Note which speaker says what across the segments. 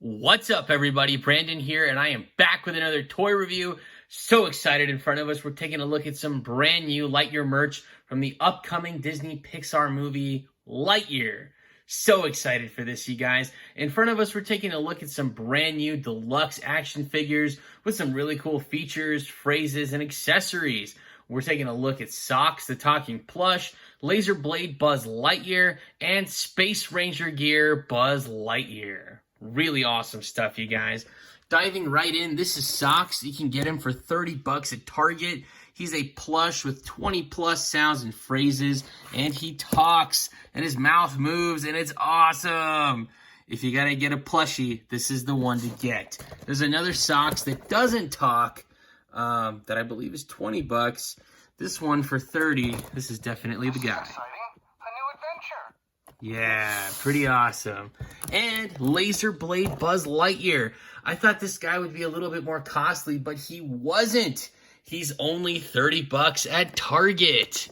Speaker 1: What's up, everybody? Brandon here, and I am back with another toy review. So excited. In front of us, we're taking a look at some brand new Lightyear merch from the upcoming Disney Pixar movie, Lightyear. So excited for this, you guys. In front of us, we're taking a look at some brand new deluxe action figures with some really cool features, phrases, and accessories. We're taking a look at SOX, the talking plush, laser blade Buzz Lightyear, and Space Ranger gear Buzz Lightyear. Really awesome stuff, you guys. Diving right in, this is SOX. You can get him for $30 at Target. He's a plush with 20 plus sounds and phrases, and he talks, and his mouth moves, and it's awesome. If you gotta get a plushie, this is the one to get. There's another SOX that doesn't talk, that I believe is $20. This one for $30. This is definitely the guy. Yeah, pretty awesome. And Laser Blade Buzz Lightyear. I thought this guy would be a little bit more costly, but he wasn't. He's only $30 at Target.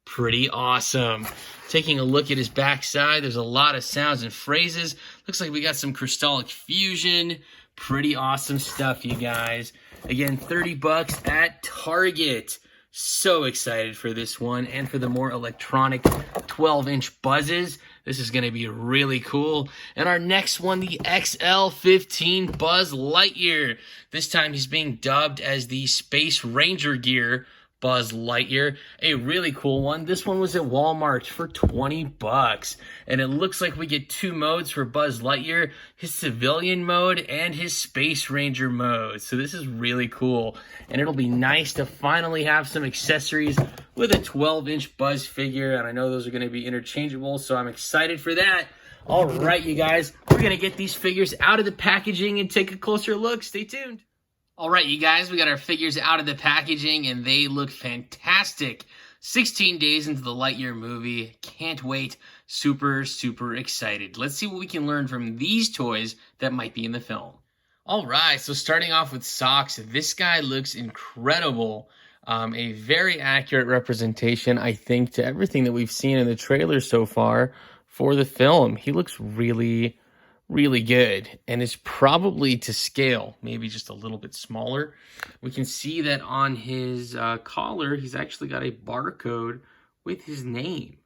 Speaker 1: Pretty awesome. Taking a look at his backside, there's a lot of sounds and phrases. Looks like we got some crystallic fusion. Pretty awesome stuff, you guys. Again, $30 at Target. So excited for this one and for the more electronic 12-inch buzzes. This is going to be really cool. And our next one, the XL15 Buzz Lightyear. This time he's being dubbed as the Space Ranger gear Buzz Lightyear. A really cool one. This one was at Walmart for $20. And it looks like we get two modes for Buzz Lightyear, his civilian mode and his Space Ranger mode. So this is really cool. And it'll be nice to finally have some accessories with a 12-inch Buzz figure. And I know those are going to be interchangeable, so I'm excited for that. All right, you guys, we're going to get these figures out of the packaging and take a closer look. Stay tuned. All right, you guys, we got our figures out of the packaging, and they look fantastic. 16 days into the Lightyear movie. Can't wait. Super, super excited. Let's see what we can learn from these toys that might be in the film. All right, so starting off with SOX, this guy looks incredible. A very accurate representation, I think, to everything that we've seen in the trailer so far for the film. He looks really good, and is probably to scale, maybe just a little bit smaller. We can see that on his collar, he's actually got a barcode with his name,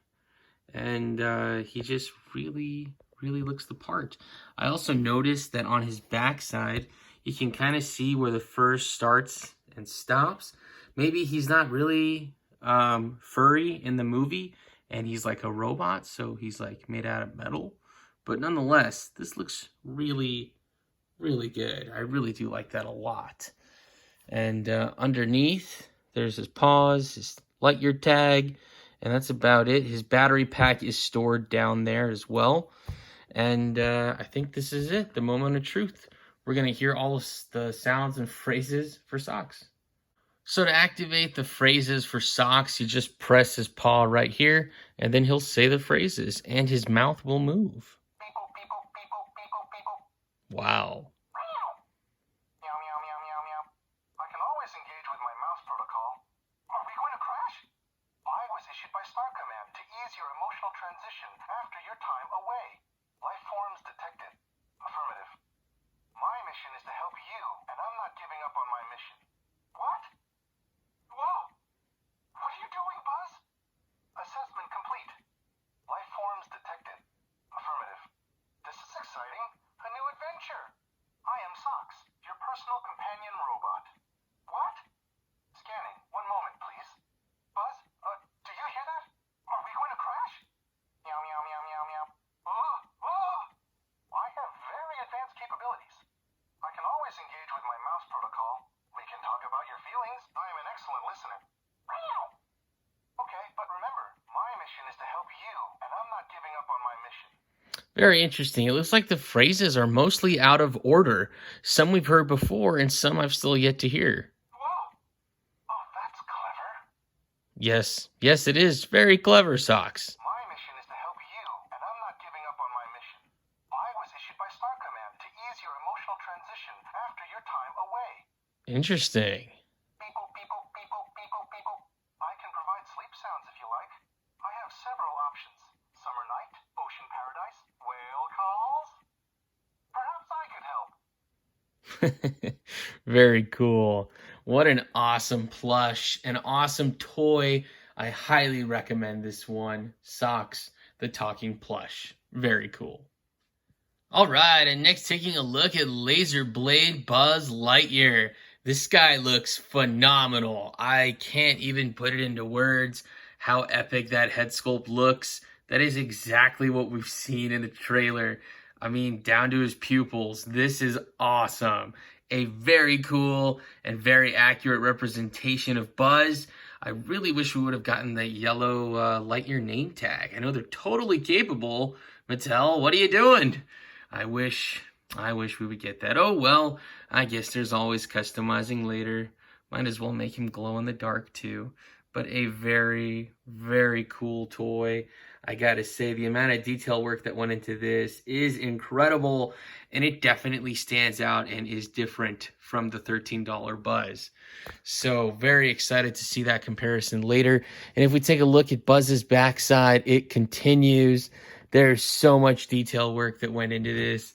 Speaker 1: and he just really looks the part. I also noticed that on his backside, you can kind of see where the fur starts and stops. Maybe he's not really furry in the movie, and he's like a robot, so he's like made out of metal. But nonetheless, this looks really good. I really do like that a lot. And underneath, there's his paws, his Lightyear tag, and that's about it. His battery pack is stored down there as well. And I think this is it, the moment of truth. We're going to hear all of the sounds and phrases for SOX. So to activate the phrases for SOX, you just press his paw right here, and then he'll say the phrases, and his mouth will move. Wow.
Speaker 2: Meow, meow, meow, meow, meow. I can always engage with my mouse protocol. Are we going to crash? I was issued by Star Command to ease your emotional transition after your time away. Life forms detected. Affirmative. My mission is to help you, and I'm not giving up on my mission. What? Whoa! What are you doing, Buzz? Assessment complete. Life forms detected. Affirmative. This is exciting. A new adventure. I am SOX, your personal companion robot. What? Scanning. One moment, please. Buzz, do you hear that? Are we going to crash? Meow, meow, meow, meow, meow. I have very advanced capabilities. I can always engage with my mouse protocol. We can talk about your feelings. I am an excellent listener. Meow. Okay, but remember, my mission is to help you, and I'm not giving up on my mission.
Speaker 1: Very interesting. It looks like the phrases are mostly out of order. Some we've heard before, and some I've still yet to hear.
Speaker 2: Whoa! Oh, that's clever.
Speaker 1: Yes, it is. Very clever, SOX.
Speaker 2: My mission is to help you, and I'm not giving up on my mission. I was issued by Star Command to ease your emotional transition after your time away.
Speaker 1: Interesting.
Speaker 2: Beep, boop, beep, boop, beep, boop, beep, boop, beep, boop. I can provide sleep sounds if you like. I have several options. Summer night, ocean paradise, whale calls.
Speaker 1: Very cool. What an awesome plush, an awesome toy. I highly recommend this one. SOX, the talking plush. Very cool. All right, and next taking a look at Laser Blade Buzz Lightyear. This guy looks phenomenal. I can't even put it into words how epic that head sculpt looks. That is exactly what we've seen in the trailer. I mean, down to his pupils. This is awesome. A very cool and very accurate representation of Buzz. I really wish we would have gotten the yellow Lightyear name tag. I know they're totally capable. Mattel, what are you doing? I wish we would get that. Oh, well, I guess there's always customizing later. Might as well make him glow in the dark, too. But a very, very cool toy. I gotta say, the amount of detail work that went into this is incredible, and it definitely stands out and is different from the $13 Buzz. So, very excited to see that comparison later. And if we take a look at Buzz's backside, it continues. There's so much detail work that went into this.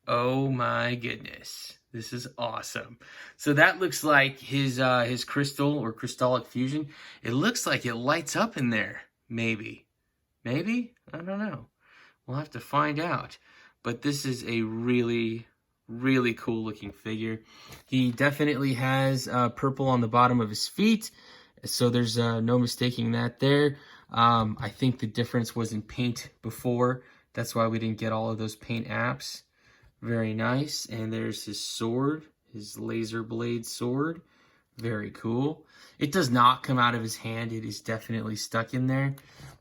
Speaker 1: Oh my goodness. This is awesome. So that looks like his crystal or crystallic fusion. It looks like it lights up in there. Maybe? I don't know. We'll have to find out. But this is a really, really cool looking figure. He definitely has purple on the bottom of his feet. So there's no mistaking that there. I think the difference was in paint before. That's why we didn't get all of those paint apps. Very nice. And there's his sword, his laser blade sword. Very cool. It does not come out of his hand. It is definitely stuck in there.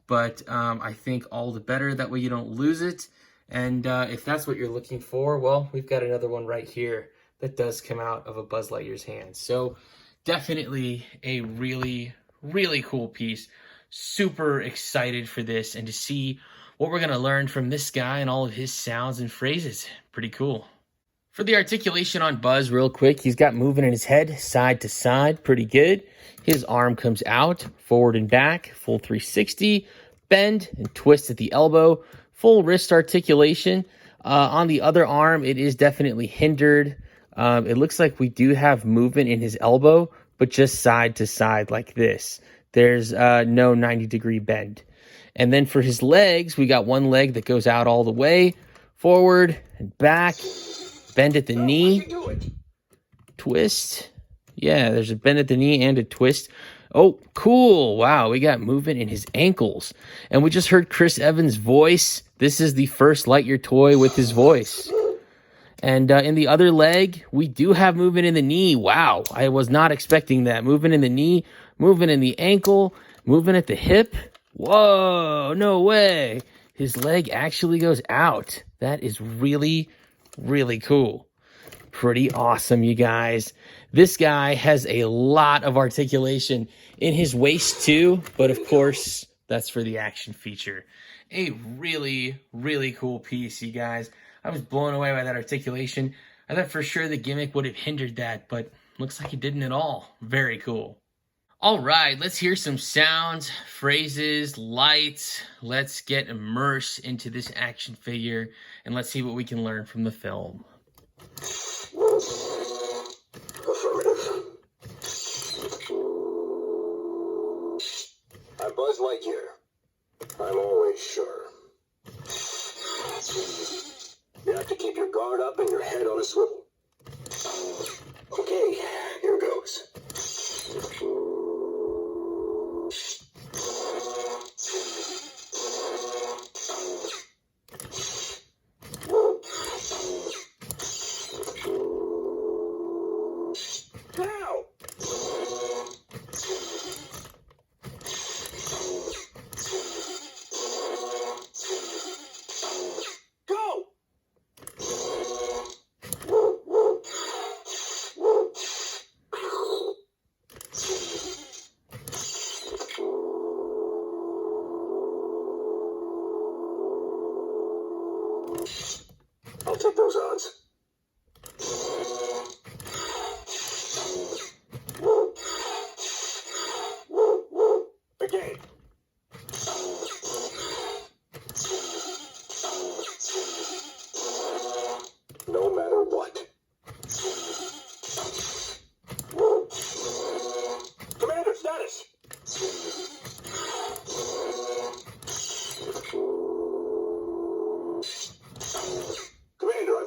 Speaker 1: But I think all the better. That way you don't lose it. And if that's what you're looking for, well, we've got another one right here that does come out of a Buzz Lightyear's hand. So definitely a really, really cool piece. Super excited for this and to see what we're going to learn from this guy and all of his sounds and phrases. Pretty cool. For the articulation on Buzz, real quick, he's got movement in his head side to side. Pretty good. His arm comes out, forward and back, full 360, bend and twist at the elbow, full wrist articulation. On the other arm, it is definitely hindered. It looks like we do have movement in his elbow, but just side to side like this. There's no 90-degree bend. And then for his legs, we got one leg that goes out all the way, forward and back, bend at the knee, twist. Yeah, there's a bend at the knee and a twist. Oh, cool. Wow, we got movement in his ankles. And we just heard Chris Evans' voice. This is the first Lightyear toy with his voice. And in the other leg, we do have movement in the knee. Wow, I was not expecting that. Movement in the knee, movement in the ankle, movement at the hip. Whoa, no way. His leg actually goes out. That is really, really cool. Pretty awesome, you guys. This guy has a lot of articulation in his waist too, but of course, that's for the action feature. A really, really cool piece, you guys. I was blown away by that articulation. I thought for sure the gimmick would have hindered that, but looks like it didn't at all. Very cool. All right, let's hear some sounds, phrases, lights. Let's get immersed into this action figure, and let's see what we can learn from the film.
Speaker 3: Affirmative. I'm Buzz Lightyear. I'm always sure. You have to keep your guard up and your head on a swivel. Okay, here goes. Now! Go! I'll take those odds. Again. No matter what.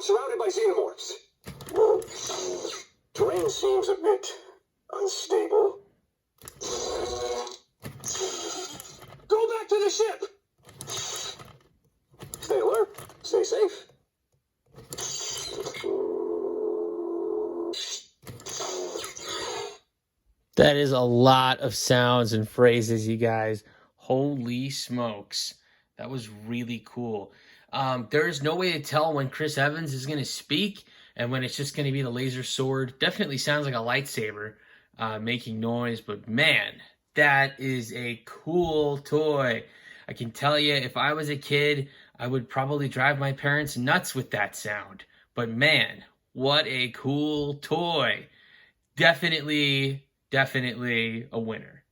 Speaker 3: I'm surrounded by xenomorphs. Terrain seems a bit unstable. Go back to the ship! Stay alert. Stay safe.
Speaker 1: That is a lot of sounds and phrases, you guys. Holy smokes. That was really cool. There's no way to tell when Chris Evans is going to speak and when it's just going to be the laser sword. Definitely sounds like a lightsaber making noise, but man, that is a cool toy. I can tell you, if I was a kid, I would probably drive my parents nuts with that sound. But man, what a cool toy. Definitely a winner.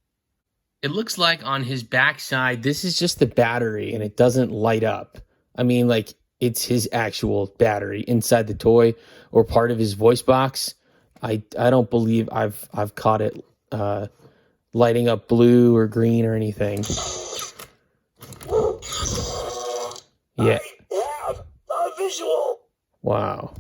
Speaker 1: It looks like on his backside, this is just the battery and it doesn't light up. I mean, like, it's his actual battery inside the toy or part of his voice box. I don't believe I've caught it lighting up blue or green or anything. Yeah.
Speaker 3: I have a visual.
Speaker 1: Wow.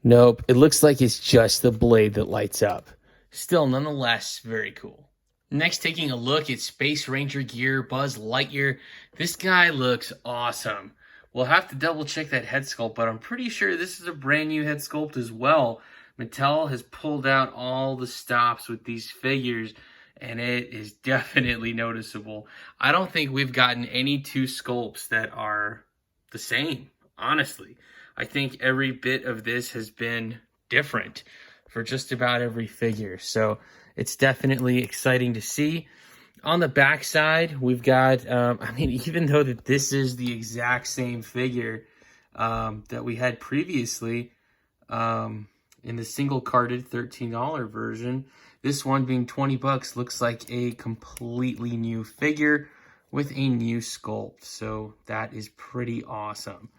Speaker 1: Nope. It looks like it's just the blade that lights up. Still, nonetheless, very cool. Next, taking a look at Space Ranger gear, Buzz Lightyear. This guy looks awesome. We'll have to double check that head sculpt, but I'm pretty sure this is a brand new head sculpt as well. Mattel has pulled out all the stops with these figures, and it is definitely noticeable. I don't think we've gotten any two sculpts that are the same, honestly. I think every bit of this has been different for just about every figure. So it's definitely exciting to see. On the back side, we've got, I mean, even though that this is the exact same figure that we had previously in the single carded $13 version, this one being 20 bucks looks like a completely new figure with a new sculpt. So that is pretty awesome.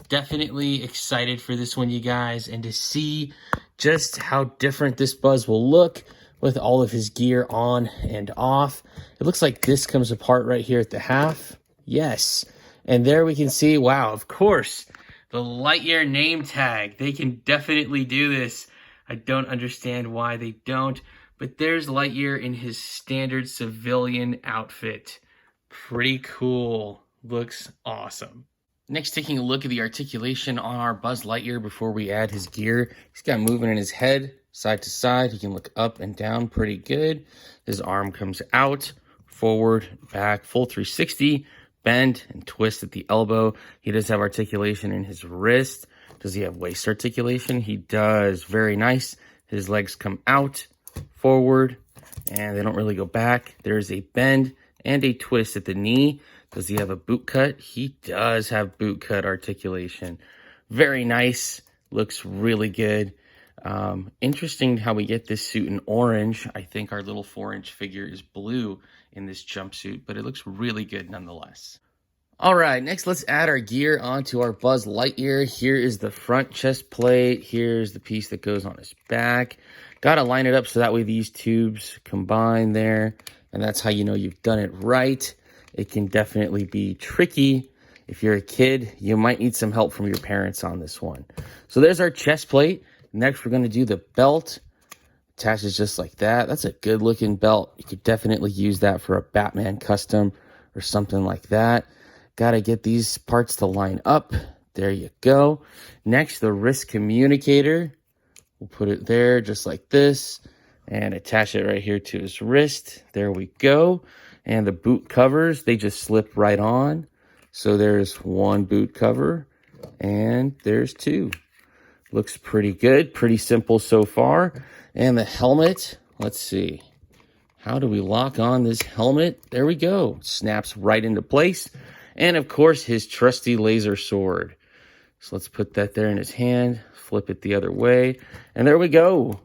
Speaker 1: Definitely excited for this one, you guys, and to see just how different this Buzz will look with all of his gear on and off. It looks like this comes apart right here at the half. Yes. And there we can see, wow, of course, the Lightyear name tag. They can definitely do this. I don't understand why they don't. But there's Lightyear in his standard civilian outfit. Pretty cool. Looks awesome. Next, taking a look at the articulation on our Buzz Lightyear before we add his gear. He's got movement in his head, side to side. He can look up and down pretty good. His arm comes out, forward, back, full 360, bend and twist at the elbow. He does have articulation in his wrist. Does he have waist articulation? He does. Very nice. His legs come out, forward, and they don't really go back. There's a bend and a twist at the knee. Does he have a boot cut? He does have boot cut articulation. Very nice. Looks really good. Interesting how we get this suit in orange. I think our little 4-inch figure is blue in this jumpsuit, but it looks really good nonetheless. All right, next let's add our gear onto our Buzz Lightyear. Here is the front chest plate. Here's the piece that goes on his back. Got to line it up so that way these tubes combine there, and that's how you know you've done it right. It can definitely be tricky. If you're a kid, you might need some help from your parents on this one. So there's our chest plate. Next, we're going to do the belt. Attaches just like that. That's a good looking belt. You could definitely use that for a Batman custom or something like that. Got to get these parts to line up. There you go. Next, the wrist communicator. We'll put it there just like this and attach it right here to his wrist. There we go. And the boot covers, they just slip right on. So there's one boot cover and there's two. Looks pretty good, pretty simple so far. And the helmet, let's see. How do we lock on this helmet? There we go. Snaps right into place. And of course, his trusty laser sword. So let's put that there in his hand, flip it the other way. And there we go.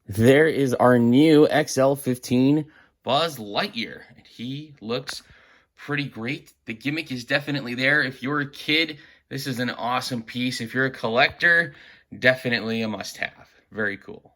Speaker 1: There is our new XL15 Buzz Lightyear. And he looks pretty great. The gimmick is definitely there. If you're a kid, this is an awesome piece. If you're a collector, definitely a must-have. Very cool.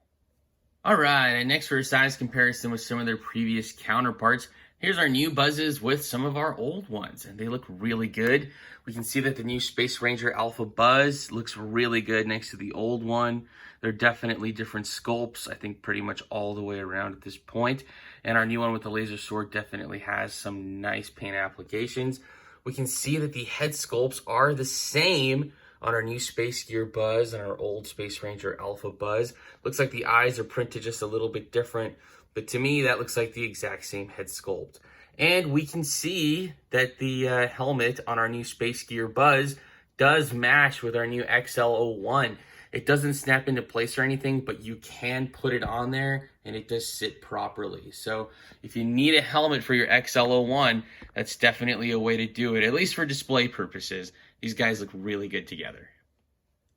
Speaker 1: All right, and next for a size comparison with some of their previous counterparts, Here's our new buzzes with some of our old ones, and they look really good. We can see that the new Space Ranger Alpha Buzz looks really good next to the old one. They're definitely different sculpts, I think pretty much all the way around at this point. And our new one with the laser sword definitely has some nice paint applications. We can see that the head sculpts are the same on our new Space Gear Buzz and our old Space Ranger Alpha Buzz. Looks like the eyes are printed just a little bit different, but to me, that looks like the exact same head sculpt. And we can see that the helmet on our new Space Gear Buzz does match with our new XL01. It doesn't snap into place or anything, but you can put it on there and it does sit properly. So if you need a helmet for your XL01, that's definitely a way to do it, at least for display purposes. These guys look really good together.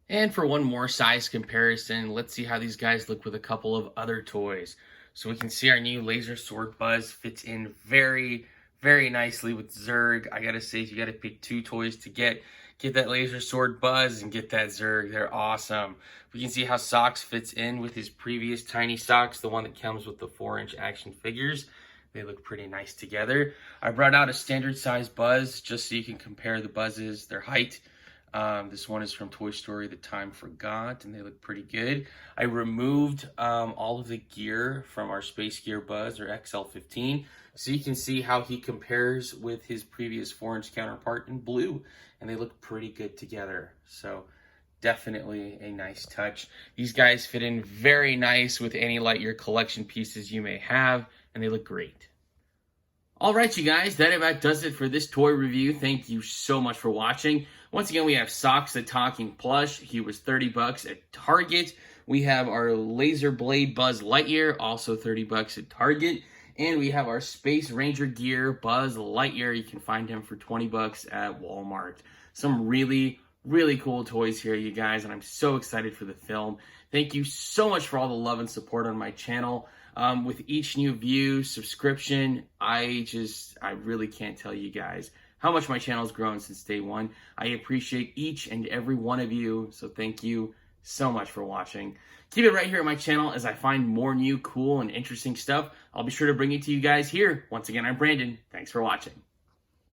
Speaker 1: And for one more size comparison, let's see how these guys look with a couple of other toys. So we can see our new Laser Sword Buzz fits in very, very nicely with Zurg. I gotta say, you gotta pick two toys to get that Laser Sword Buzz and get that Zurg. They're awesome. We can see how SOX fits in with his previous Tiny SOX, the one that comes with the 4-inch action figures. They look pretty nice together. I brought out a standard size Buzz just so you can compare the Buzzes, their height. This one is from Toy Story The Time Forgot, and they look pretty good. I removed all of the gear from our Space Gear Buzz, or XL15, so you can see how he compares with his previous 4-inch counterpart in blue, and they look pretty good together. So definitely a nice touch. These guys fit in very nice with any Lightyear collection pieces you may have, and they look great. All right, you guys, that about does it for this toy review. Thank you so much for watching. Once again, we have SOX the Talking Plush. He was $30 at Target. We have our Laser Blade Buzz Lightyear, also $30 at Target. And we have our Space Ranger Gear Buzz Lightyear. You can find him for $20 at Walmart. Some really, really cool toys here, you guys, and I'm so excited for the film. Thank you so much for all the love and support on my channel. With each new view, subscription, I really can't tell you guys how much my channel has grown since day one. I appreciate each and every one of you, so thank you so much for watching. Keep it right here on my channel as I find more new, cool, and interesting stuff. I'll be sure to bring it to you guys here. Once again, I'm Brandon. Thanks for watching.